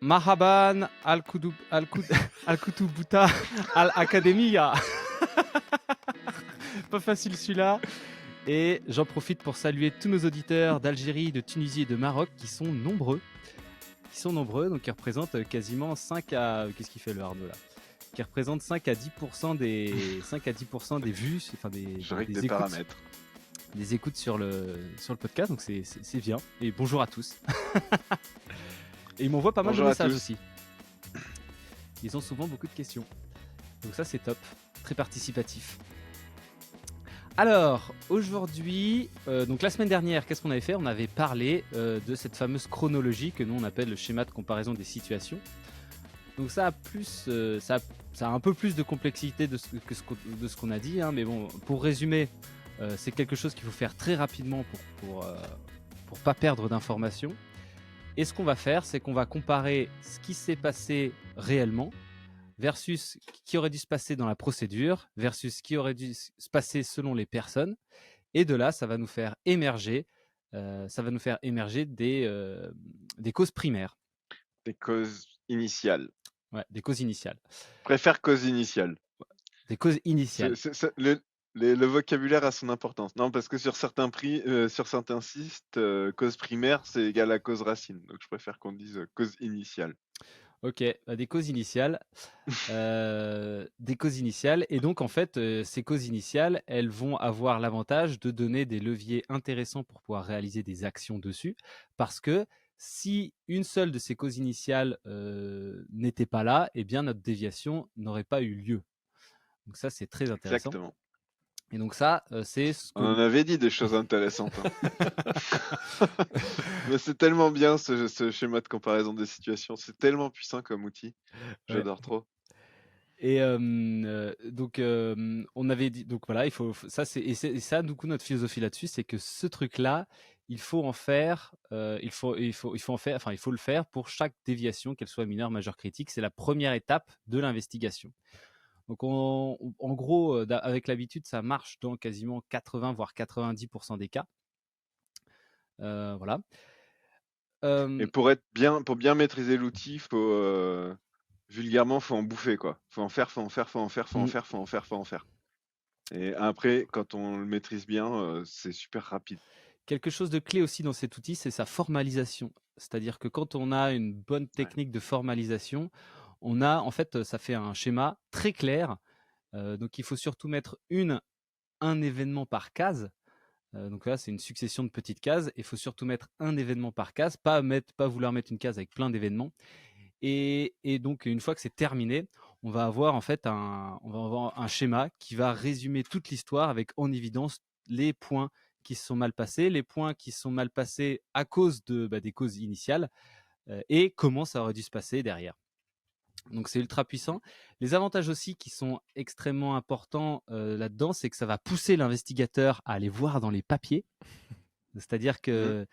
Marhaban al-Kutubuta al-Academia. Pas facile celui-là. Et j'en profite pour saluer tous nos auditeurs d'Algérie, de Tunisie et de Maroc qui sont nombreux. Donc qui représentent quasiment 5 à... Qu'est-ce qu'il fait le Arnaud là? Qui représente 5 à 10% des vues, enfin Je règle des des écoutes. paramètres. Des écoutes sur le podcast, donc c'est bien. Et bonjour à tous. Et ils m'envoient pas mal de Bonjour à messages tous. aussi. Ils ont souvent beaucoup de questions. Donc ça c'est top, très participatif. Alors aujourd'hui, donc la semaine dernière, qu'est-ce qu'on avait fait? On avait parlé de cette fameuse chronologie que nous on appelle le schéma de comparaison des situations. Donc ça a plus, ça a un peu plus de complexité de ce qu'on a dit, hein, mais bon, pour résumer, c'est quelque chose qu'il faut faire très rapidement pour pas perdre d'informations. Et ce qu'on va faire, c'est qu'on va comparer ce qui s'est passé réellement versus ce qui aurait dû se passer dans la procédure versus ce qui aurait dû se passer selon les personnes. Et de là, ça va nous faire émerger, des causes primaires. Des causes initiales. Ouais, des causes initiales. Je préfère cause initiale. Des causes initiales. Le vocabulaire a son importance. Non, parce que sur certains sites, cause primaire, c'est égal à cause racine. Donc je préfère qu'on dise cause initiale. Ok, des causes initiales. Des causes initiales. Et donc, en fait, ces causes initiales, elles vont avoir l'avantage de donner des leviers intéressants pour pouvoir réaliser des actions dessus. Parce que si une seule de ces causes initiales n'était pas là, eh bien, notre déviation n'aurait pas eu lieu. Donc ça, c'est très intéressant. Exactement. Et donc ça, c'est ce On en que... avait dit des choses intéressantes. Hein. Mais c'est tellement bien ce schéma de comparaison des situations. C'est tellement puissant comme outil. J'adore trop. Et donc, on avait dit, donc voilà, il faut ça, et ça, du coup, notre philosophie là-dessus, c'est que ce truc-là, il faut en faire, il faut en faire, enfin, il faut le faire pour chaque déviation, qu'elle soit mineure, majeure, critique. C'est la première étape de l'investigation. Donc, en gros, avec l'habitude, ça marche dans quasiment 80 voire 90% des cas. Voilà. Et pour bien maîtriser l'outil, vulgairement, faut en bouffer, quoi. Faut en faire. Et après, quand on le maîtrise bien, c'est super rapide. Quelque chose de clé aussi dans cet outil, c'est sa formalisation. C'est-à-dire que quand on a une bonne technique de formalisation, on a, en fait, ça fait un schéma très clair. Donc, il faut surtout mettre un événement par case. Donc là, c'est une succession de petites cases. Il faut surtout mettre un événement par case, pas vouloir mettre une case avec plein d'événements. Et donc, une fois que c'est terminé, on va avoir en fait un schéma qui va résumer toute l'histoire avec en évidence les points qui se sont mal passés, les points qui se sont mal passés à cause des causes initiales, et comment ça aurait dû se passer derrière. Donc c'est ultra puissant. Les avantages aussi qui sont extrêmement importants là-dedans, c'est que ça va pousser l'investigateur à aller voir dans les papiers. C'est-à-dire que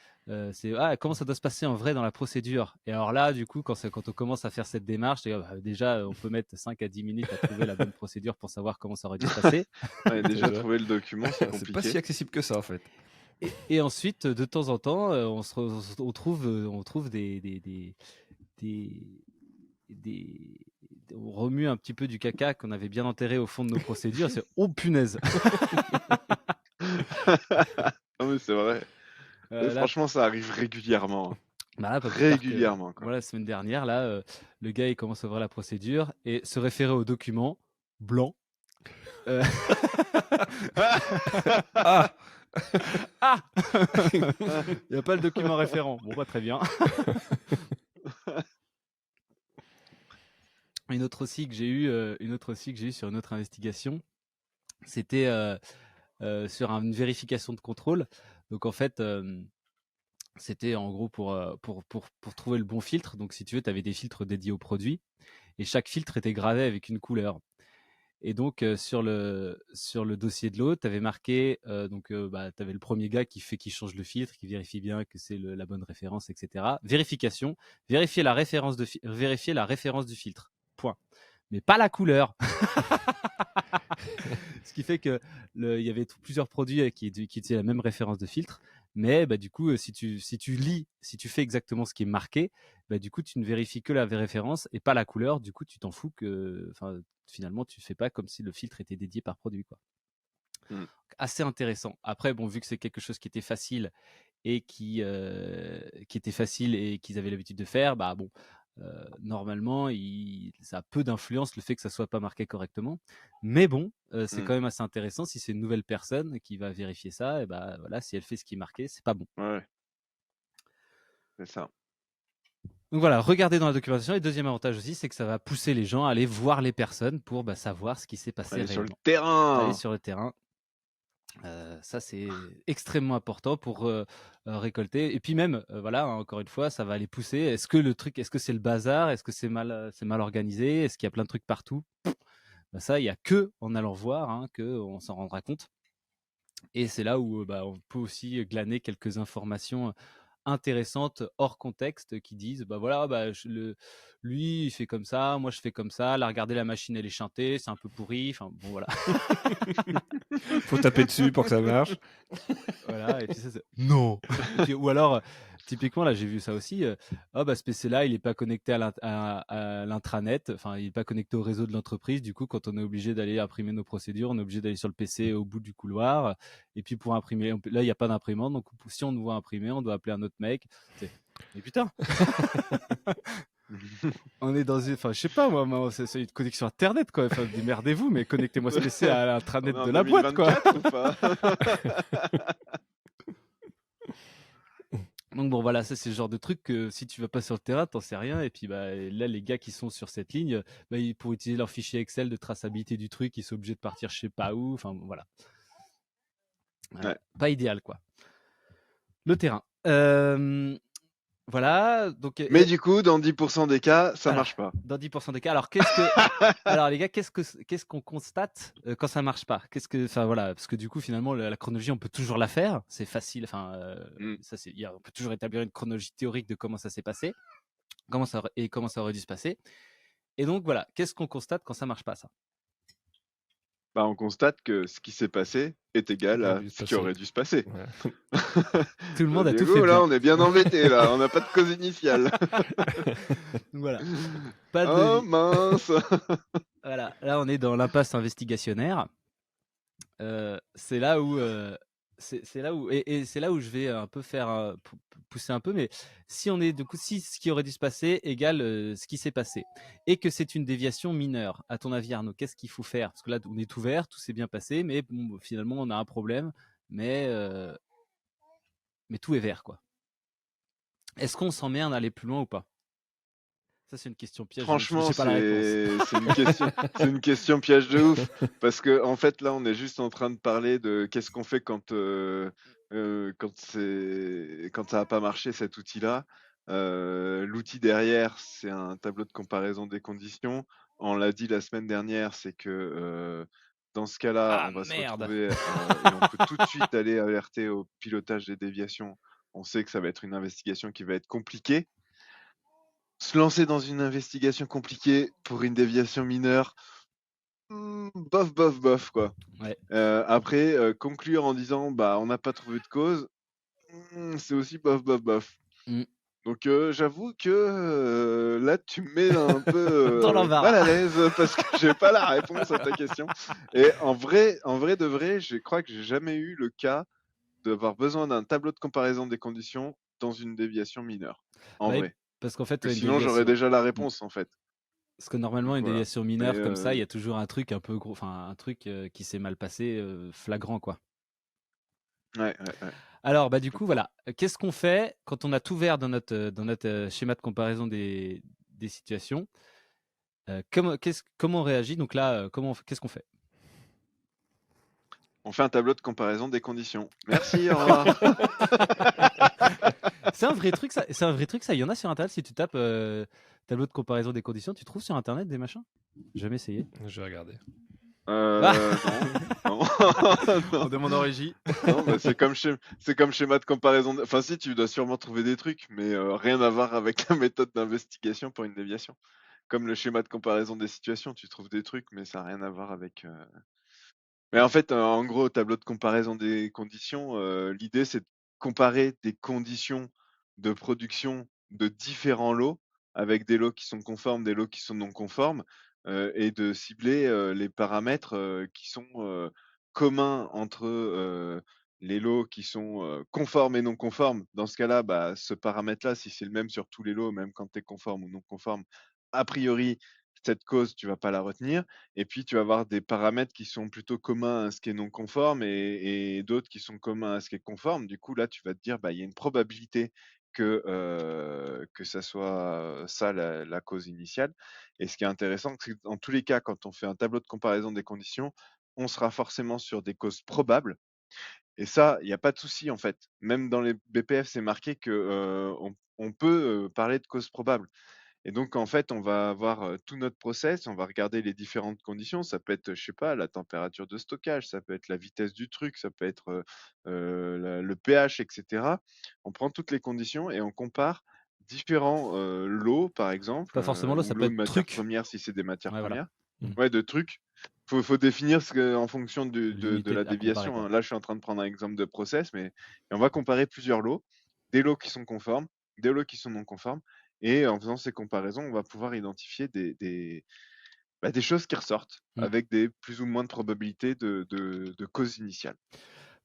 c'est comment ça doit se passer en vrai dans la procédure. Et alors là, du coup, quand on commence à faire cette démarche, déjà, on peut mettre 5 à 10 minutes à trouver la bonne procédure pour savoir comment ça aurait dû se passer. Ouais, déjà, trouver le document, c'est compliqué. C'est pas si accessible que ça, en fait. Et ensuite, de temps en temps, on trouve on remue un petit peu du caca qu'on avait bien enterré au fond de nos procédures. C'est oh punaise. Non mais c'est vrai. Là, franchement, ça arrive régulièrement. là, Régulièrement. Quoi. Voilà, la semaine dernière, là, le gars il commence à ouvrir la procédure et se référer au document blanc. Ah Ah il n'y a pas le document référent. Bon, pas très bien. Une autre aussi que j'ai eu sur une autre investigation, c'était sur une vérification de contrôle. Donc en fait, c'était en gros pour trouver le bon filtre. Donc si tu veux, tu avais des filtres dédiés aux produits et chaque filtre était gravé avec une couleur. Et donc sur le dossier de l'autre, tu avais marqué tu avais le premier gars qui change le filtre, qui vérifie bien que c'est la bonne référence, etc. Vérification, vérifier la référence du filtre. Point. Mais pas la couleur. Ce qui fait que il y avait plusieurs produits qui utilisaient la même référence de filtre, Mais du coup, si tu lis, si tu fais exactement ce qui est marqué, du coup, tu ne vérifies que la référence et pas la couleur. Du coup, tu t'en fous que, finalement, tu fais pas comme si le filtre était dédié par produit, quoi. Mm. Assez intéressant. Après, bon, vu que c'est quelque chose qui était facile et qui était facile et qu'ils avaient l'habitude de faire, normalement, ça a peu d'influence le fait que ça soit pas marqué correctement. Mais bon, c'est quand même assez intéressant si c'est une nouvelle personne qui va vérifier ça. Et voilà, si elle fait ce qui est marqué, c'est pas bon. Ouais. C'est ça. Donc voilà, regardez dans la documentation. Et deuxième avantage aussi, c'est que ça va pousser les gens à aller voir les personnes pour savoir ce qui s'est passé Aller sur le réellement. terrain. Aller sur le terrain. Ça, c'est extrêmement important pour récolter. Et puis même, voilà, encore une fois, ça va les pousser. Est-ce que c'est le bazar? Est-ce que c'est mal organisé? Est-ce qu'il y a plein de trucs partout? Ça, il y a que en allant voir que on s'en rendra compte. Et c'est là où on peut aussi glaner quelques informations intéressantes hors contexte qui disent voilà, lui il fait comme ça, moi je fais comme ça, là regardez, la machine elle est chantée, c'est un peu pourri, enfin bon voilà. Faut taper dessus pour que ça marche. Voilà, et puis ça, non. Et puis, ou alors, typiquement, là, j'ai vu ça aussi. Ce PC-là, il n'est pas connecté à l'intranet. Enfin, il n'est pas connecté au réseau de l'entreprise. Du coup, quand on est obligé d'aller imprimer nos procédures, on est obligé d'aller sur le PC au bout du couloir. Et puis, pour imprimer, là, il n'y a pas d'imprimante. Donc, si on nous voit imprimer, on doit appeler un autre mec. Mais putain, on est dans une. Enfin, je sais pas, moi c'est une connexion Internet, quoi. Enfin, démerdez-vous, mais connectez-moi ce PC à On l'intranet est en de la boîte, quoi. 2024 ou pas? Donc bon, voilà, ça c'est le genre de truc que si tu vas pas sur le terrain, t'en sais rien. Et puis là, les gars qui sont sur cette ligne, pour utiliser leur fichier Excel de traçabilité du truc, ils sont obligés de partir je sais pas où. Enfin bon, voilà. Ouais. Pas idéal, quoi. Le terrain. Voilà. Donc, Mais du coup, dans 10% des cas, ça voilà, marche pas. dans 10% des cas. Alors alors les gars, qu'est-ce qu'on constate quand ça marche pas? Enfin voilà, parce que du coup finalement la chronologie on peut toujours la faire, c'est facile. Enfin on peut toujours établir une chronologie théorique de comment ça s'est passé, comment ça aurait dû se passer. Et donc voilà, qu'est-ce qu'on constate quand ça marche pas, ça? On constate que ce qui s'est passé est égal à ce qui aurait dû se passer. Ouais. Tout le monde a tout Diego, fait là, bien. on est bien embêté, là. On n'a pas de cause initiale. Donc voilà. Pas de Oh vie. mince. Voilà, là on est dans l'impasse investigationnaire. C'est là où c'est là où et c'est là où je vais un peu faire pousser un peu, mais si on est du coup, si ce qui aurait dû se passer égale ce qui s'est passé et que c'est une déviation mineure, à ton avis, Arnaud, qu'est-ce qu'il faut faire? Parce que là on est ouvert, tout s'est bien passé, mais bon, finalement on a un problème, mais tout est vert, quoi. Est-ce qu'on s'emmerde à aller plus loin ou pas? Ça c'est une question piège, Franchement, j'ai pas la réponse. c'est une question piège de ouf. Parce que, en fait, là, on est juste en train de parler de qu'est-ce qu'on fait quand ça a pas marché, cet outil-là. L'outil derrière, c'est un tableau de comparaison des conditions. On l'a dit la semaine dernière, c'est que dans ce cas-là, Ah on va se merde! retrouver et on peut tout de suite aller alerter au pilotage des déviations. On sait que ça va être une investigation qui va être compliquée. Se lancer dans une investigation compliquée pour une déviation mineure, bof, bof, bof, quoi. Ouais. Après, conclure en disant on n'a pas trouvé de cause, c'est aussi bof, bof, bof. Mmh. Donc, j'avoue que là, tu me mets un peu Dans mal l'embarras. à l'aise parce que j'ai pas la réponse à ta question. Et en vrai de vrai, je crois que j'ai jamais eu le cas d'avoir besoin d'un tableau de comparaison des conditions dans une déviation mineure. En Ouais, vrai. parce qu'en fait, Que une sinon, j'aurais déviation. déjà la Mmh. réponse, en fait. Parce que normalement, Donc une voilà. déviation Mais mineure comme ça, il y a toujours un truc un peu gros, enfin un truc qui s'est mal passé, flagrant, quoi. ouais. Alors, du Tout coup, le temps. voilà. Qu'est-ce qu'on fait quand on a tout vert dans notre schéma de comparaison des situations? Comment on réagit? Donc là, qu'est-ce qu'on fait? On fait un tableau de comparaison des conditions. Merci, au revoir. C'est un vrai truc, ça. C'est un vrai truc, ça. Il y en a sur Internet. Si tu tapes tableau de comparaison des conditions, tu trouves sur Internet des machins? Jamais essayé. Je vais regarder. Non. On Non. demande en régie. Non, c'est comme schéma de comparaison. Enfin, si, tu dois sûrement trouver des trucs, mais rien à voir avec la méthode d'investigation pour une déviation. Comme le schéma de comparaison des situations, tu trouves des trucs, mais ça n'a rien à voir avec. Mais en fait, en gros, tableau de comparaison des conditions, l'idée, c'est comparer des conditions de production de différents lots, avec des lots qui sont conformes, des lots qui sont non conformes, et de cibler, les paramètres, qui sont, communs entre, les lots qui sont, conformes et non conformes. Dans ce cas-là, bah, ce paramètre-là, si c'est le même sur tous les lots, même quand tu es conforme ou non conforme, a priori, cette cause, tu vas pas la retenir. Et puis, tu vas avoir des paramètres qui sont plutôt communs à ce qui est non conforme et d'autres qui sont communs à ce qui est conforme. Du coup, là, tu vas te dire, bah, il y a une probabilité que ça soit ça la cause initiale. Et ce qui est intéressant, c'est que dans tous les cas, quand on fait un tableau de comparaison des conditions, on sera forcément sur des causes probables. Et ça, il n'y a pas de souci en fait. Même dans les BPF, c'est marqué que, on peut, parler de causes probables. Et donc, en fait, on va avoir, tout notre process, on va regarder les différentes conditions. Ça peut être, je sais pas, la température de stockage, ça peut être la vitesse du truc, ça peut être, la le pH et cetera. On prend toutes les conditions et on compare différents, lots, par exemple, Pas forcément l'eau, ou ça peut lots de être matières truc. premières si c'est des matières Ouais, voilà. premières. Mmh. Ouais, de trucs. Faut définir ce que en fonction de L'unité la à comparer, déviation, quoi. hein. Là, je suis en train de prendre un exemple de process, mais et on va comparer plusieurs lots. Des lots qui sont conformes, des lots qui sont non conformes et en faisant ces comparaisons, on va pouvoir identifier des choses qui ressortent Mmh. avec des plus ou moins de probabilité de cause initiale.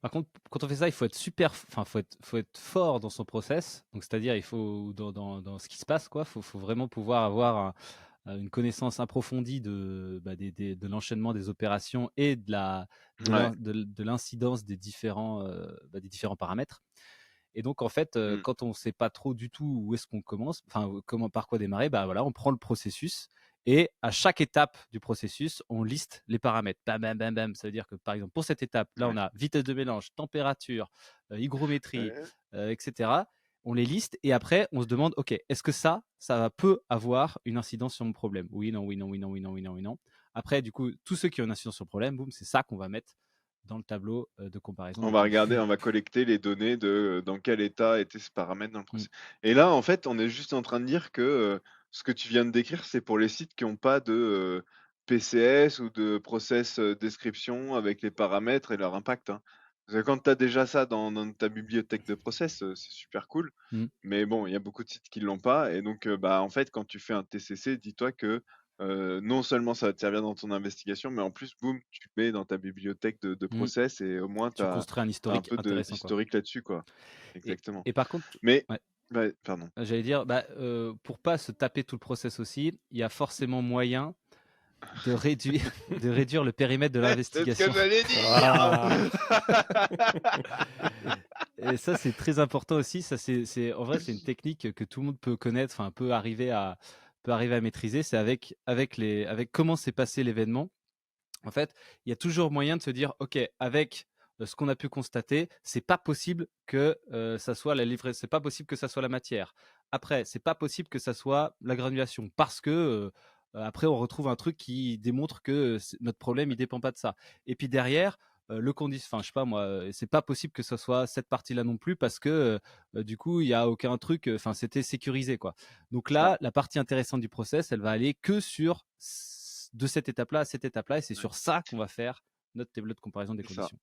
Par contre, quand on fait ça, il faut être enfin, faut être fort dans son process. Donc, c'est-à-dire, il faut dans ce qui se passe, quoi. Faut vraiment pouvoir avoir une connaissance approfondie de l'enchaînement des opérations et Ouais. de l'incidence des différents paramètres. Et donc, en fait, Mmh. quand on ne sait pas trop du tout où est-ce qu'on commence, enfin, par quoi démarrer, bah voilà, on prend le processus et à chaque étape du processus, on liste les paramètres. Bam, bam, bam, bam. Ça veut dire que, par exemple, pour cette étape, là, Ouais. on a vitesse de mélange, température, hygrométrie, Ouais. etc. On les liste et après, on se demande, OK, est-ce que ça peut avoir une incidence sur mon problème? Oui, non, oui, non, oui, non, oui, non, oui, non, oui, non. Après, du coup, tous ceux qui ont une incidence sur le problème, boum, c'est ça qu'on va mettre dans le tableau de comparaison On des va conditions. regarder, on va collecter les données de, dans quel état étaient ces paramètres dans le Mm. process. Et là, en fait, on est juste en train de dire que, ce que tu viens de décrire, c'est pour les sites qui ont pas de, PCS ou de process, description avec les paramètres et leur impact, hein. Parce que quand tu as déjà ça dans ta bibliothèque de process, c'est super cool. Mm. Mais bon, il y a beaucoup de sites qui l'ont pas et donc, bah, en fait, quand tu fais un TCC, dis-toi que, non seulement ça va te servir dans ton investigation, mais en plus, boum, tu mets dans ta bibliothèque de Mm. process et au moins tu Tu as construis un un historique peu intéressant, quoi. d'historique là-dessus, quoi. Et, Exactement. et par contre, Mais ouais, ouais, pardon. j'allais dire, bah, pour pas se taper tout le process aussi, il y a forcément moyen de réduire, de réduire le périmètre de C'est ce que l'investigation. j'allais dire! Ah. Et ça, c'est très important aussi. Ça, en vrai, c'est une technique que tout le monde peut connaître, enfin, peut arriver à maîtriser. C'est avec comment s'est passé l'événement. En fait, il y a toujours moyen de se dire, OK, avec ce qu'on a pu constater, c'est pas possible que ça soit la livraison, c'est pas possible que ça soit la matière. Après, c'est pas possible que ça soit la granulation parce que après on retrouve un truc qui démontre que notre problème il dépend pas de ça. Et puis derrière, enfin je sais pas moi, c'est pas possible que ce soit cette partie-là non plus parce que du coup il y a aucun truc, enfin c'était sécurisé quoi. Donc Ça, là, la partie intéressante du process, elle va aller que sur de cette étape-là à cette étape-là, et c'est ouais, sur ça qu'on va faire notre tableau de comparaison des c'est ça. conditions.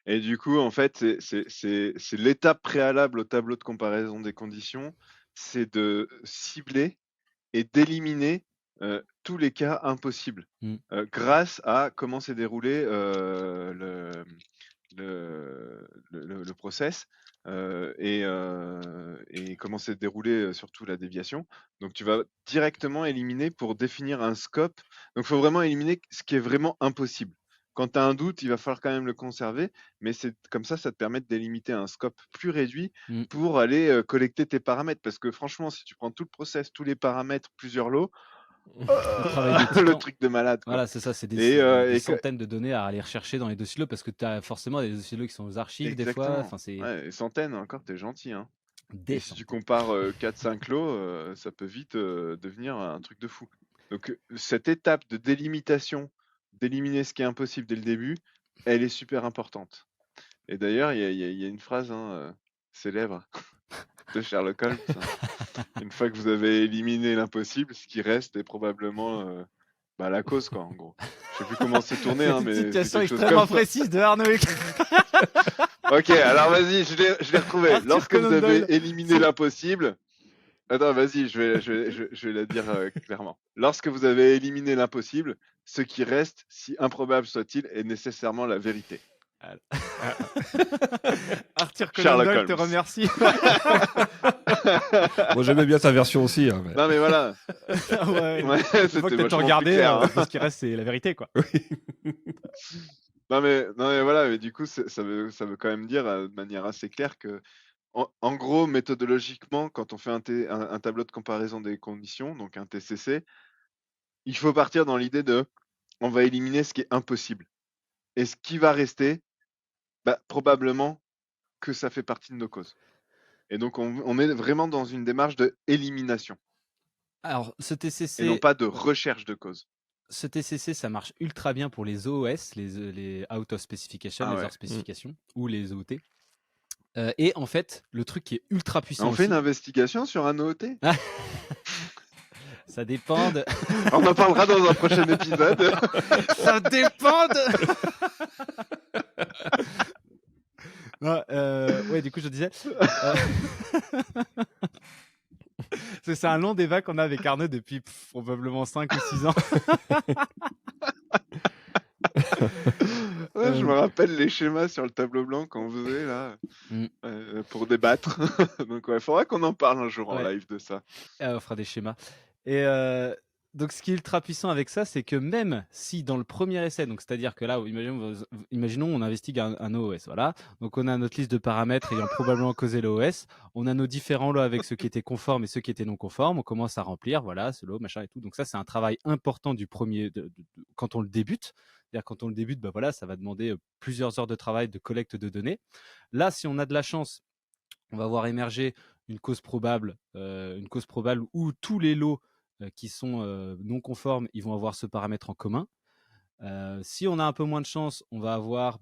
Et du coup, en fait, c'est l'étape préalable au tableau de comparaison des conditions, c'est de cibler et d'éliminer, tous les cas impossibles, Mm. grâce à comment s'est déroulé, le process, et comment s'est déroulé, surtout la déviation. Donc tu vas directement éliminer pour définir un scope. Donc il faut vraiment éliminer ce qui est vraiment impossible. Quand tu as un doute, il va falloir quand même le conserver, mais c'est comme ça te permet de délimiter un scope plus réduit Mm. pour aller, collecter tes paramètres. Parce que franchement, si tu prends tout le process, tous les paramètres, plusieurs lots, Un travail de le titan. truc de malade, quoi. Voilà, c'est ça, c'est Et des et que centaines de données à aller rechercher dans les dossiers parce que tu as forcément des dossiers qui sont aux archives des fois. exactement. Enfin, c'est Ouais, et centaines encore, tu gentil, hein. Et des si tu centaines. compares, 4-5 lots, ça peut vite, devenir un truc de fou. Donc, cette étape de délimitation, d'éliminer ce qui est impossible dès le début, elle est super importante. Et d'ailleurs, il y a une phrase, hein, célèbre de Sherlock Holmes, hein. Une fois que vous avez éliminé l'impossible, ce qui reste est probablement, Bah, la cause, quoi, en gros. Je sais plus comment c'est tourné, C'est hein, une mais c'est situation quelque chose extrêmement comme ça. précise de Arnaud. Ok, alors vas-y, je l'ai retrouvé. Arthur Lorsque vous Conan Doyle. avez éliminé l'impossible. Attends, vas-y, je vais la dire clairement. Lorsque vous avez éliminé l'impossible, ce qui reste, si improbable soit-il, est nécessairement la vérité. Arthur Conan Sherlock Doyle te Holmes. remercie. Bon, j'aimais bien ta version aussi. Hein, mais... Non mais voilà. Ouais, Ouais, une fois c'était que t'as tout vachement plus regardé, clair. Hein. ce qui reste, c'est la vérité, quoi. Non mais voilà, mais du coup, ça veut quand même dire de manière assez claire que, en gros, méthodologiquement, quand on fait un tableau de comparaison des conditions, donc un TCC, il faut partir dans l'idée de, on va éliminer ce qui est impossible. Et ce qui va rester, bah, probablement que ça fait partie de nos causes. Et donc, on est vraiment dans une démarche de élimination Alors, ce et non TCC, pas de recherche de causes. ça marche ultra bien pour les OOS, les Out of Specification, Ah les ouais. hors spécifications, ou les OOT. Et en fait, le truc qui est ultra puissant On fait une aussi, investigation sur un OOT? ça dépend de... On en parlera dans un prochain épisode. Ça dépend de... Non, ouais, du coup, je disais... c'est un long débat qu'on a avec Arnaud depuis probablement 5 ou 6 ans. Ouais, je me rappelle les schémas sur le tableau blanc qu'on faisait là Mm. pour débattre. Donc ouais, faudra qu'on en parle un jour en Ouais. live de ça. On fera des schémas. Et donc, ce qui est ultra puissant avec ça, c'est que même si dans le premier essai, donc c'est-à-dire que là, imaginons on investigue un OOS, voilà. Donc, on a notre liste de paramètres ayant probablement causé l'OOS. On a nos différents lots avec ceux qui étaient conformes et ceux qui étaient non conformes. On commence à remplir, voilà, ce lot, machin et tout. Donc, ça, c'est un travail important du premier, quand on le débute. C'est-à-dire, quand on le débute, bah voilà, ça va demander plusieurs heures de travail de collecte de données. Là, si on a de la chance, on va voir émerger une cause probable où tous les lots qui sont non conformes, ils vont avoir ce paramètre en commun. Si on a un peu moins de chance, on va avoir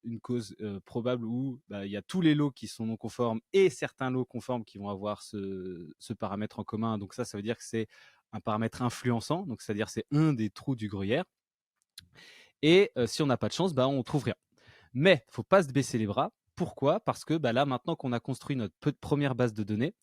une cause probable où il y a tous les lots qui sont non conformes et certains lots conformes qui vont avoir ce paramètre en commun. Donc ça veut dire que c'est un paramètre influençant, donc c'est-à-dire c'est un des trous du gruyère. Et si on n'a pas de chance, on trouve rien. Mais faut pas se baisser les bras. Pourquoi? Parce que là, maintenant qu'on a construit notre première base de données,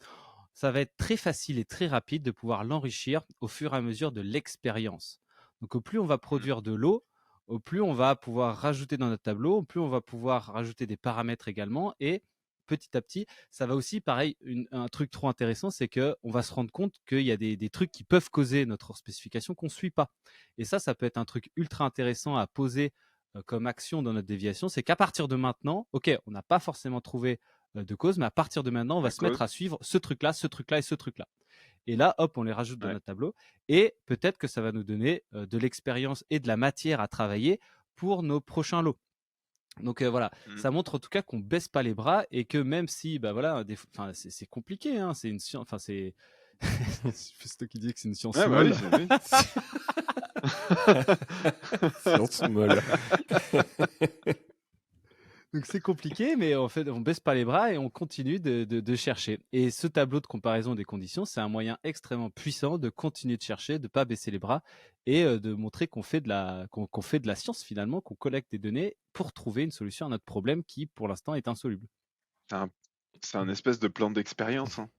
ça va être très facile et très rapide de pouvoir l'enrichir au fur et à mesure de l'expérience. Donc, au plus on va produire de l'eau, au plus on va pouvoir rajouter dans notre tableau, au plus on va pouvoir rajouter des paramètres également. Et petit à petit, ça va aussi, pareil, un truc trop intéressant, c'est qu'on va se rendre compte qu'il y a des trucs qui peuvent causer notre hors spécification qu'on ne suit pas. Et ça peut être un truc ultra intéressant à poser comme action dans notre déviation. C'est qu'à partir de maintenant, ok, on n'a pas forcément trouvé de cause, mais à partir de maintenant, on va se mettre à suivre ce truc-là, ce truc-là et ce truc-là. Et là, hop, on les rajoute dans notre tableau. Et peut-être que ça va nous donner de l'expérience et de la matière à travailler pour nos prochains lots. Donc voilà, ça montre en tout cas qu'on baisse pas les bras et que même si, voilà, c'est compliqué, hein, c'est une science, enfin c'est toi qui dis que c'est une science molle. Oui. Science molle. Donc c'est compliqué, mais en fait, on baisse pas les bras et on continue de chercher. Et ce tableau de comparaison des conditions, c'est un moyen extrêmement puissant de continuer de chercher, de pas baisser les bras et de montrer qu'on fait de la science finalement, qu'on collecte des données pour trouver une solution à notre problème qui, pour l'instant, est insoluble. C'est un espèce de plan d'expérience. Hein.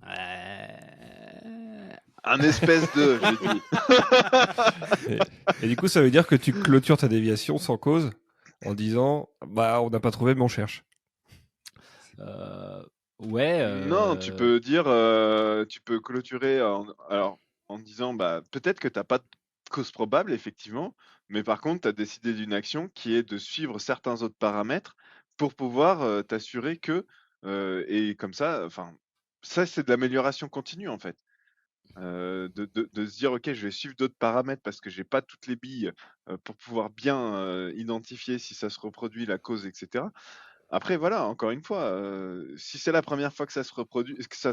Euh... Un espèce de, j'ai dit. Et du coup, ça veut dire que tu clôtures ta déviation sans cause en disant on n'a pas trouvé, mais on cherche. Ouais. Non, tu peux dire, tu peux clôturer en disant peut-être que t'as pas de cause probable, effectivement, mais par contre, tu as décidé d'une action qui est de suivre certains autres paramètres pour pouvoir t'assurer que, et comme ça, enfin, ça, c'est de l'amélioration continue, en fait. De se dire, OK, je vais suivre d'autres paramètres parce que j'ai pas toutes les billes pour pouvoir bien identifier si ça se reproduit, la cause, etc. Après, voilà, encore une fois, si c'est la première fois que ça se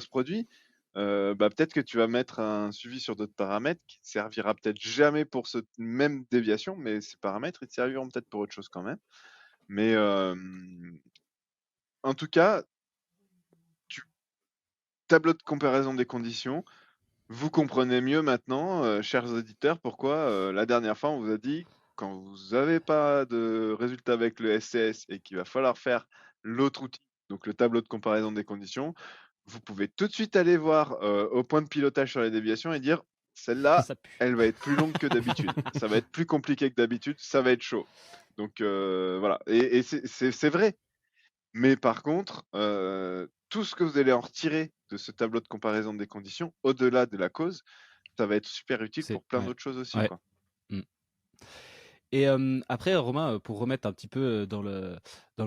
produit, peut-être que tu vas mettre un suivi sur d'autres paramètres qui te servira peut-être jamais pour cette même déviation, mais ces paramètres, ils te serviront peut-être pour autre chose quand même. Mais en tout cas, tableau de comparaison des conditions, Vous comprenez mieux maintenant, chers auditeurs, pourquoi la dernière fois on vous a dit quand vous n'avez pas de résultat avec le SCS et qu'il va falloir faire l'autre outil, donc le tableau de comparaison des conditions, vous pouvez tout de suite aller voir au point de pilotage sur les déviations et dire celle-là, Ça pue. elle va être plus longue que d'habitude. Ça va être plus compliqué que d'habitude, ça va être chaud. Donc voilà. Et c'est vrai. Mais par contre, tout ce que vous allez en retirer de ce tableau de comparaison des conditions, au-delà de la cause, ça va être super utile C'est pour plein ouais, d'autres choses aussi, ouais. quoi. Mmh. Et après Romain, pour remettre un petit peu, dans le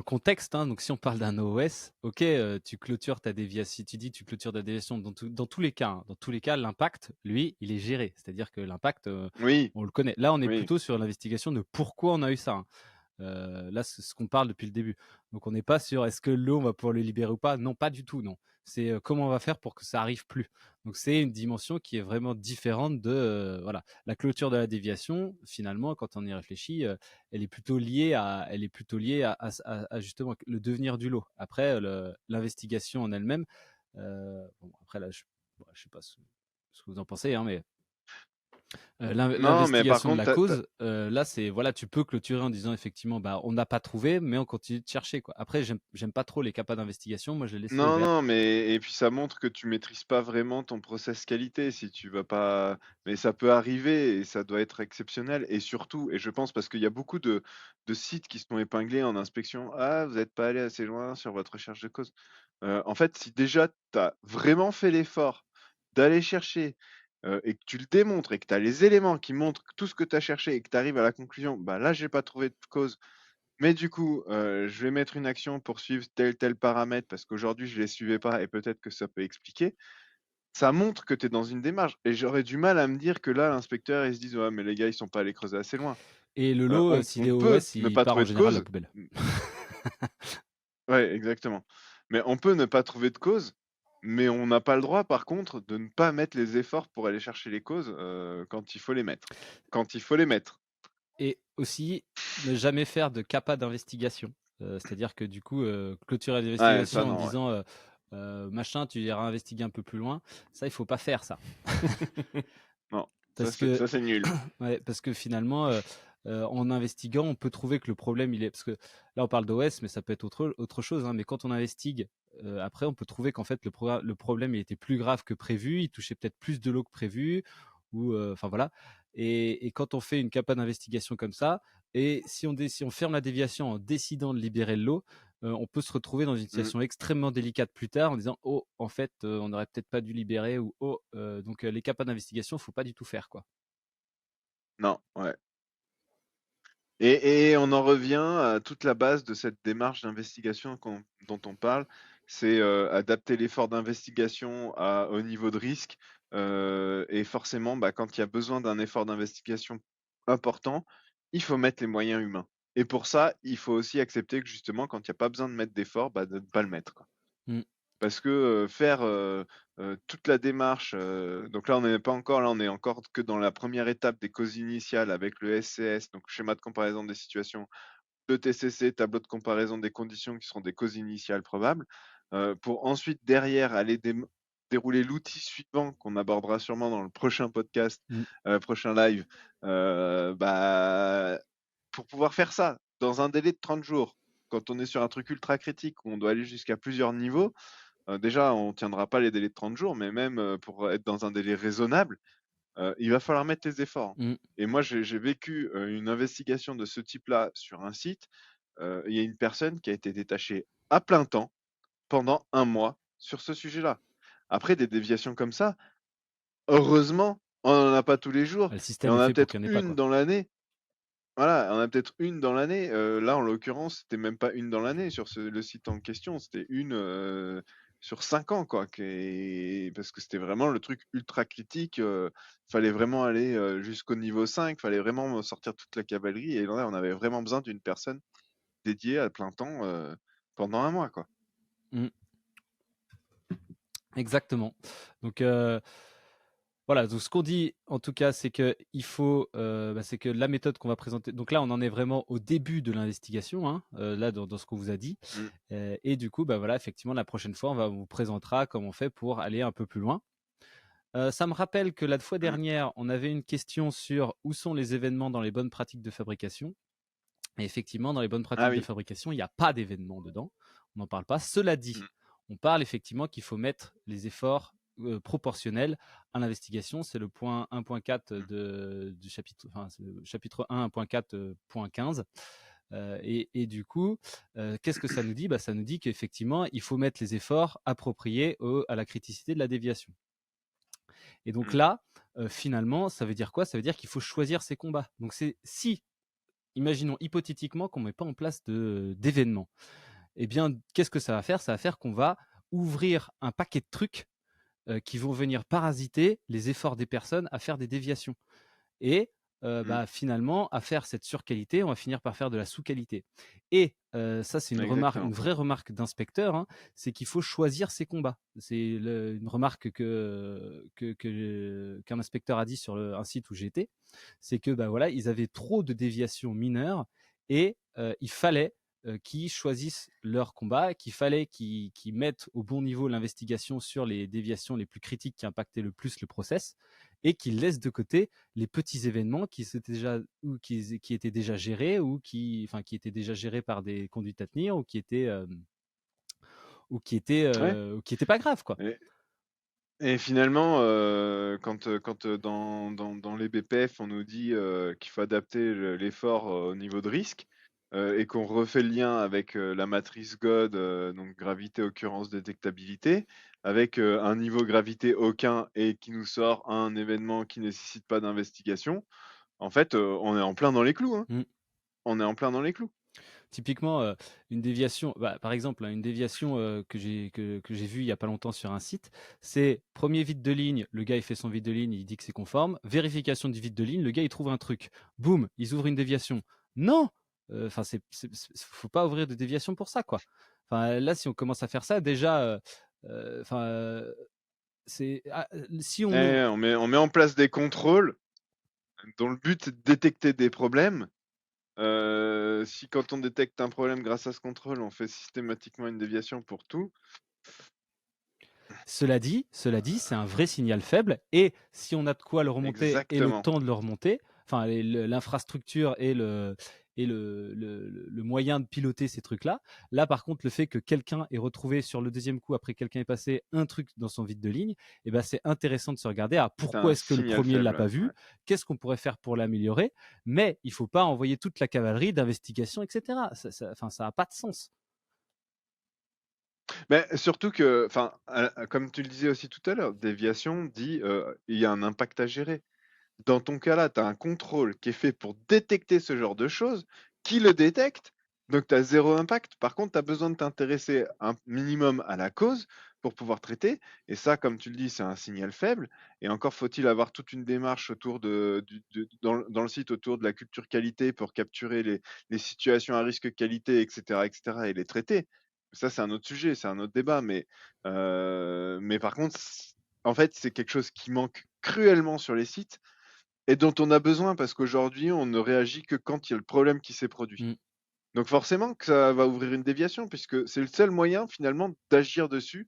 contexte, hein, donc si on parle d'un OS, OK, tu clôtures ta déviation, si tu dis tu clôtures ta déviation dans tous les cas, hein, dans tous les cas, l'impact, lui, il est géré. C'est-à-dire que l'impact, Oui, on le connaît. Là, on est oui. plutôt sur l'investigation de pourquoi on a eu ça, hein. Là, c'est ce qu'on parle depuis le début. Donc on n'est pas sur est-ce que l'eau, on va pouvoir le libérer ou pas. Non, pas du tout, non. C'est comment on va faire pour que ça arrive plus. Donc c'est une dimension qui est vraiment différente de voilà, la clôture de la déviation. Finalement, quand on y réfléchit, elle est plutôt liée à justement le devenir du lot. Après, l'investigation en elle-même. Bon, après là, je sais pas ce que vous en pensez, hein, mais Non, mais par l'investigation de la contre, cause, là, c'est voilà, tu peux clôturer en disant effectivement, bah, on n'a pas trouvé, mais on continue de chercher, quoi. Après, j'aime pas trop les CAPA d'investigation. Moi, je les laisse non, ouverts. non, mais et puis ça montre que tu maîtrises pas vraiment ton process qualité si tu vas pas. Mais ça peut arriver et ça doit être exceptionnel. Et surtout, et je pense parce qu'il y a beaucoup de sites qui sont épinglés en inspection. Ah, vous n'êtes pas allé assez loin sur votre recherche de cause. En fait, si déjà tu as vraiment fait l'effort d'aller chercher et que tu le démontres et que tu as les éléments qui montrent tout ce que tu as cherché et que tu arrives à la conclusion, bah là, j'ai pas trouvé de cause. Mais du coup, je vais mettre une action pour suivre tel paramètre parce qu'aujourd'hui je les suivais pas et peut-être que ça peut expliquer. Ça montre que tu es dans une démarche et j'aurais du mal à me dire que là, l'inspecteur, ils se disent: «Ouais, mais les gars, ils sont pas allés creuser assez loin». Et le lot, s'il On est peut OS, ne il pas part en trouver de général à la cause. poubelle. Ouais, exactement. Mais on peut ne pas trouver de cause, mais on n'a pas le droit, par contre, de ne pas mettre les efforts pour aller chercher les causes, quand il faut les mettre. Quand il faut les mettre. Et aussi, ne jamais faire de CAPA d'investigation. C'est-à-dire que du coup, clôturer Ouais, ça l'investigation en non, ouais. disant machin, tu iras investiguer un peu plus loin. Ça, il faut pas faire ça. Non, Parce que, ça c'est nul. ouais, parce que finalement, en investiguant, on peut trouver que le problème, il est. Parce que là, on parle d'OS, mais ça peut être autre chose, hein, mais quand on investigue, après, on peut trouver qu'en fait, le problème, il était plus grave que prévu, il touchait peut-être plus de l'eau que prévu, ou. Enfin, voilà. Et quand on fait une capa d'investigation comme ça, et si on ferme la déviation en décidant de libérer le lot, on peut se retrouver dans une Mmh. situation extrêmement délicate plus tard en disant oh en fait on n'aurait peut-être pas dû libérer ou oh donc les capas d'investigation faut pas du tout faire quoi. Non, ouais. Et on en revient à toute la base de cette démarche d'investigation dont on parle, c'est adapter l'effort d'investigation au niveau de risque. Et forcément, bah, quand il y a besoin d'un effort d'investigation important, il faut mettre les moyens humains. Et pour ça, il faut aussi accepter que justement, quand il n'y a pas besoin de mettre d'effort, bah, de ne pas le mettre, quoi. Mm. Parce que, faire, toute la démarche, donc là, on n'est pas encore là, on est encore que dans la première étape des causes initiales avec le SCS, donc schéma de comparaison des situations, le TCC, tableau de comparaison des conditions qui seront des causes initiales probables, pour ensuite derrière aller dérouler l'outil suivant qu'on abordera sûrement dans le prochain podcast, Mm. prochain live, bah, pour pouvoir faire ça dans un délai de 30 jours, quand on est sur un truc ultra critique où on doit aller jusqu'à plusieurs niveaux, déjà, on tiendra pas les délais de 30 jours, mais même, pour être dans un délai raisonnable, il va falloir mettre les efforts. Mm. Et moi, j'ai vécu, une investigation de ce type-là sur un site. Il y a une personne qui a été détachée à plein temps pendant 1 mois sur ce sujet-là. Après des déviations comme ça, heureusement, on en a pas tous les jours Le et système on est en a fait pour peut-être qu'il n'y en ait pas une quoi. dans l'année. Voilà, on a peut-être une dans l'année, là, en l'occurrence, c'était même pas une dans l'année sur le site en question, c'était une, sur 5 ans, quoi, parce que c'était vraiment le truc ultra critique, fallait vraiment aller, jusqu'au niveau 5, fallait vraiment sortir toute la cavalerie et là, on avait vraiment besoin d'une personne dédiée à plein temps, pendant 1 mois, quoi. Mm. Exactement. Donc voilà, donc ce qu'on dit en tout cas, c'est que il faut, c'est que la méthode qu'on va présenter. Donc là, on en est vraiment au début de l'investigation, hein, là dans ce qu'on vous a dit. Mmh. Et du coup, bah voilà, effectivement, la prochaine fois, on vous présentera comment on fait pour aller un peu plus loin. Ça me rappelle que la fois dernière, on avait une question sur où sont les événements dans les bonnes pratiques de fabrication. Et effectivement, dans les bonnes pratiques Ah de oui. fabrication, il n'y a pas d'événements dedans. On n'en parle pas. Cela dit, on parle effectivement qu'il faut mettre les efforts proportionnels à l'investigation. C'est le point 1.4 du chapitre, enfin, le chapitre 1, 1.4.15. Et du coup, qu'est-ce que ça nous dit? Ça nous dit qu'effectivement, il faut mettre les efforts appropriés à la criticité de la déviation. Et donc là, finalement, ça veut dire quoi? Ça veut dire qu'il faut choisir ses combats. Donc si, imaginons hypothétiquement qu'on ne met pas en place d'événements, eh bien, qu'est-ce que ça va faire? Ça va faire qu'on va ouvrir un paquet de trucs qui vont venir parasiter les efforts des personnes à faire des déviations. Et finalement, à faire cette surqualité, on va finir par faire de la sous-qualité. Et ça, c'est une vraie remarque d'inspecteur, hein, c'est qu'il faut choisir ses combats. C'est une remarque qu'un inspecteur a dit sur un site où j'étais, c'est que voilà, ils avaient trop de déviations mineures et il fallait qu'ils choisissent leur combat, qu'il fallait qu'ils mettent au bon niveau l'investigation sur les déviations les plus critiques qui impactaient le plus le process et qu'ils laissent de côté les petits événements qui étaient déjà gérés ou qui étaient déjà gérés par des conduites à tenir ou qui étaient pas graves, quoi. Et finalement, quand dans les BPF, on nous dit qu'il faut adapter l'effort au niveau de risque, et qu'on refait le lien avec la matrice God, donc gravité, occurrence, détectabilité, avec un niveau gravité aucun et qui nous sort un événement qui nécessite pas d'investigation, en fait, on est en plein dans les clous, hein. On est en plein dans les clous. Typiquement, une déviation, par exemple, une déviation que j'ai vue il n'y a pas longtemps sur un site, c'est premier vide de ligne, le gars il fait son vide de ligne, il dit que c'est conforme, vérification du vide de ligne, le gars il trouve un truc, boum, ils ouvrent une déviation. Non, faut pas ouvrir de déviation pour ça, quoi. Enfin, là, si on commence à faire ça, déjà, si on on met en place des contrôles dont le but est de détecter des problèmes. Si quand on détecte un problème grâce à ce contrôle, on fait systématiquement une déviation pour tout. Cela dit, c'est un vrai signal faible. Et si on a de quoi le remonter et le temps de le remonter, enfin l'infrastructure et le moyen de piloter ces trucs-là. Là, par contre, le fait que quelqu'un ait retrouvé sur le deuxième coup, après quelqu'un ait passé un truc dans son vide de ligne, c'est intéressant de se regarder pourquoi est-ce que le premier ne l'a pas vu, qu'est-ce qu'on pourrait faire pour l'améliorer, mais il ne faut pas envoyer toute la cavalerie d'investigation, etc. Ça n'a pas de sens. Mais surtout que, comme tu le disais aussi tout à l'heure, déviation dit il y a un impact à gérer. Dans ton cas-là, tu as un contrôle qui est fait pour détecter ce genre de choses, qui le détecte, donc tu as zéro impact. Par contre, tu as besoin de t'intéresser un minimum à la cause pour pouvoir traiter. Et ça, comme tu le dis, c'est un signal faible. Et encore faut-il avoir toute une démarche autour dans le site autour de la culture qualité pour capturer les situations à risque qualité, etc., et les traiter. Ça, c'est un autre sujet, c'est un autre débat. Mais par contre, en fait, c'est quelque chose qui manque cruellement sur les sites et dont on a besoin parce qu'aujourd'hui, on ne réagit que quand il y a le problème qui s'est produit. Donc forcément que ça va ouvrir une déviation puisque c'est le seul moyen finalement d'agir dessus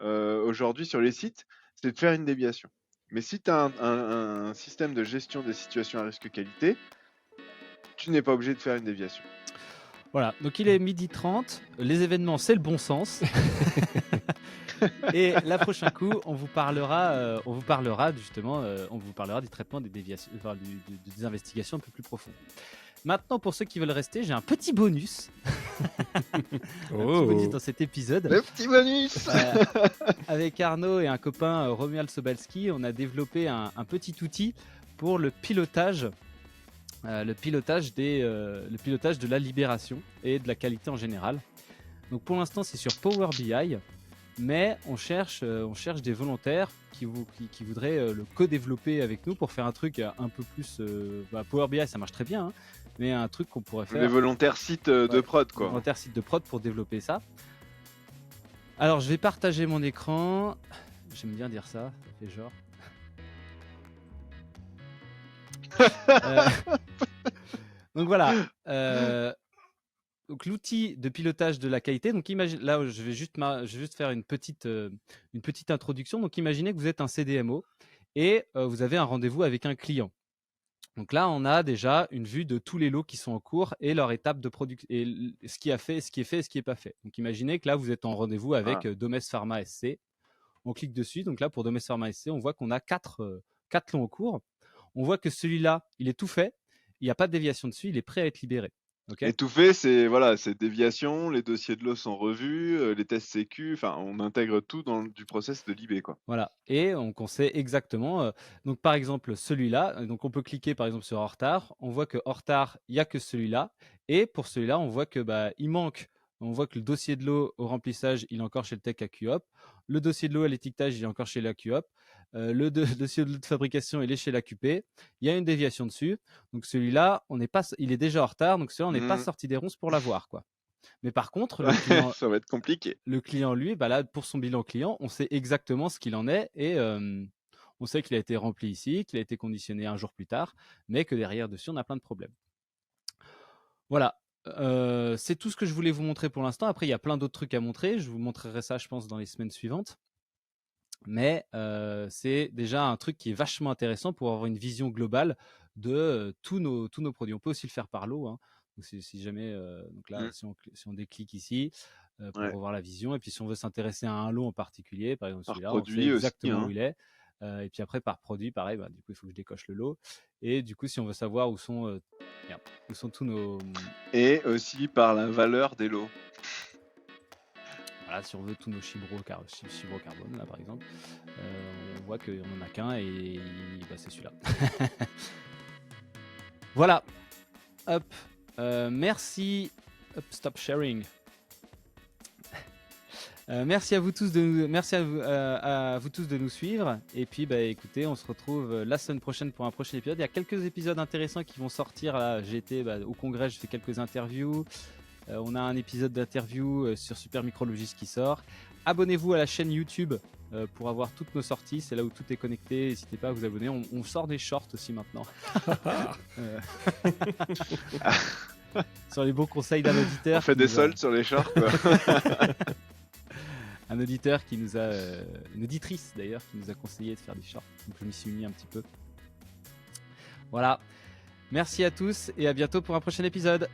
aujourd'hui sur les sites, c'est de faire une déviation. Mais si tu as un système de gestion des situations à risque qualité, tu n'es pas obligé de faire une déviation. Voilà, donc il est 12h30, les événements c'est le bon sens. Et la prochain coup, on vous parlera justement, du traitement des déviations, des investigations un peu plus profondes. Maintenant, pour ceux qui veulent rester, j'ai un petit bonus. Petit bonus dans cet épisode. Le petit bonus Avec Arnaud et un copain, Romuald Sobalski, on a développé un petit outil pour le pilotage de la libération et de la qualité en général. Donc pour l'instant, c'est sur Power BI. Mais on cherche des volontaires qui voudraient le co-développer avec nous pour faire un truc un peu plus... Power BI, ça marche très bien, hein, mais un truc qu'on pourrait faire... Des volontaires sites de prod, quoi. Des volontaires sites de prod pour développer ça. Alors, je vais partager mon écran. J'aime bien dire ça, ça fait genre... Donc voilà. donc l'outil de pilotage de la qualité. Donc imagine, là, je vais juste faire une petite introduction. Donc imaginez que vous êtes un CDMO et vous avez un rendez-vous avec un client. Donc là, on a déjà une vue de tous les lots qui sont en cours et leur étape de production et ce qui est fait et ce qui n'est pas fait. Donc imaginez que là, vous êtes en rendez-vous avec Domes Pharma SC. On clique dessus. Donc là, pour Domes Pharma SC, on voit qu'on a 4 lots en cours. On voit que celui-là, il est tout fait. Il n'y a pas de déviation dessus. Il est prêt à être libéré. Et tout fait, c'est voilà, c'est déviation, les dossiers de l'eau sont revus, les tests sécu, enfin, on intègre tout dans du process de Libé, quoi. Voilà. Et donc, on sait exactement. Donc, par exemple, celui-là. Donc, on peut cliquer par exemple sur hors retard. On voit que hors retard, il n'y a que celui-là. Et pour celui-là, on voit que il manque. On voit que le dossier de l'eau au remplissage, il est encore chez le tech AQOP. Le dossier de l'eau à l'étiquetage, il est encore chez l'AQOP. Le dossier de l'eau de fabrication, il est chez l'AQP. Il y a une déviation dessus. Donc celui-là, il est déjà en retard. Donc celui-là, on n'est pas sorti des ronces pour l'avoir, quoi. Mais par contre, le client, Ça va être compliqué. le client, lui, là, pour son bilan client, on sait exactement ce qu'il en est et on sait qu'il a été rempli ici, qu'il a été conditionné un jour plus tard, mais que derrière dessus, on a plein de problèmes. Voilà. C'est tout ce que je voulais vous montrer pour l'instant. Après, il y a plein d'autres trucs à montrer. Je vous montrerai ça, je pense, dans les semaines suivantes. Mais c'est déjà un truc qui est vachement intéressant pour avoir une vision globale de tous nos produits. On peut aussi le faire par lot. Hein. Donc, si jamais, donc là, si on déclique ici pour revoir la vision, et puis si on veut s'intéresser à un lot en particulier, par exemple celui-là, on sait exactement où il est. Et puis après, par produit, pareil, du coup, il faut que je décoche le lot. Et du coup, si on veut savoir où sont tous nos... Et aussi par la valeur des lots. Voilà, si on veut tous nos fibrocarbones, là, par exemple, on voit qu'on n'en a qu'un et c'est celui-là. Voilà. Hop. Merci. Hop, stop sharing. Merci à vous tous à vous tous de nous suivre. Et puis, écoutez, on se retrouve la semaine prochaine pour un prochain épisode. Il y a quelques épisodes intéressants qui vont sortir. Là, j'ai été au congrès, j'ai fait quelques interviews. On a un épisode d'interview sur Super Micrologist qui sort. Abonnez-vous à la chaîne YouTube pour avoir toutes nos sorties. C'est là où tout est connecté. N'hésitez pas à vous abonner. On sort des shorts aussi maintenant. Sur les bons conseils d'un auditeur. On fait des soldes sur les shorts, quoi. Un auditeur qui nous a, une auditrice d'ailleurs, qui nous a conseillé de faire des shorts. Donc je m'y suis mis un petit peu. Voilà. Merci à tous et à bientôt pour un prochain épisode.